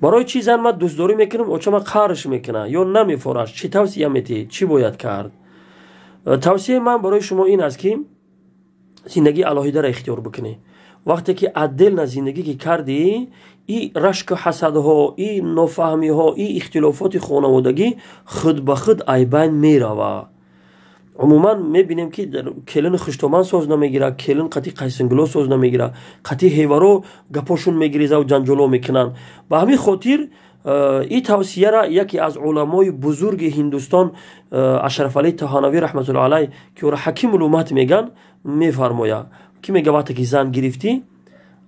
برای چی زن ما دوستداری میکنم و چما قهرش میکنه یا نمیفورش، چی توصیه میتی، چی باید کرد؟ توصیه من برای شما این است که زندگی الهیده را اختیار بکنی. وقتی که عدل نه زندگی که کردی، این رشک و حسد ها، این نفهمی ها، این اختلافات خانوادگی خود به خود ایبین میروه. عموما میبینیم که کلن خشتومان سوز نمیگیره، کلن قطعی قیسنگلو سوز نمیگیره، قطعی هیورو گپاشون میگریزه و جنجالو میکنن. به همین خاطر این توصیه را یکی از علمای بزرگ هندوستان، اشرف علی تهانوی رحمت الله علیه که او را حکیم الامت میگن، میفرماید که میگه وقتی که زن گرفتی،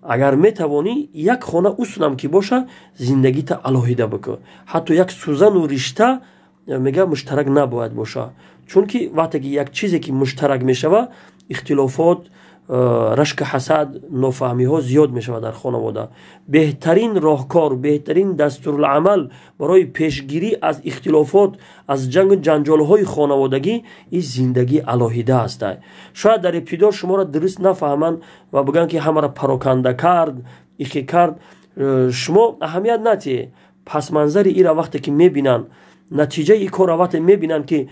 اگر میتوانی یک خانه اصولم که باشه زندگی تا الهیده بکن. حتی یک سوزن و رشته میگه مشترک نباید باشه، چون که وقتی که یک چیزی که مشترک میشوه، اختلافات، رشک حسد، نفهمی ها زیاد میشوه در خانواده. بهترین راهکار، بهترین دستورالعمل برای پیشگیری از اختلافات، از جنگ و جنجال های خانوادگی، این زندگی الهیده است. شاید در ابتدا شما را درست نفهمند و بگن که همه را پراکنده کرد، ایخی کرد. شما اهمیت ندید. پس منظر ای را وقتی که میبینن، نتیجه ای کار را وقتی میبینن که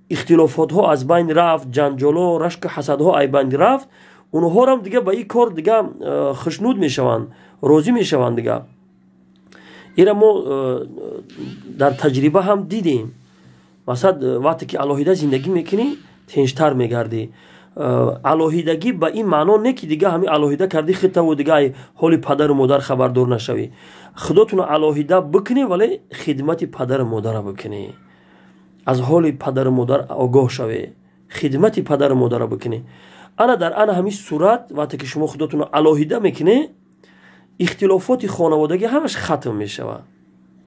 اختلافات ها از بین رفت، جنجال ها، رشک حسد ها از بین رفت، اونها هم دیگه به این کار دیگه خشنود میشوند، راضی میشوند دیگه. اینا ما در تجربه هم دیدیم. مثلا وقتی که الهیده زندگی میکنی تنشتر میگردی. الهیدگی به این معنا نه که دیگه همین الهیده کردی خطه و دیگه حال پدر و مادر خبردار نشوی. خودتون الهیده بکنی ولی خدمت پدر و مادر بکنی، از حال پدر و مادر آگاه شوی، خدمت پدر و مادر بکنی. انا در انا همین صورت وقتی که شما خودتون الهیده میکنی، اختلافات خانوادگی همش ختم میشوه.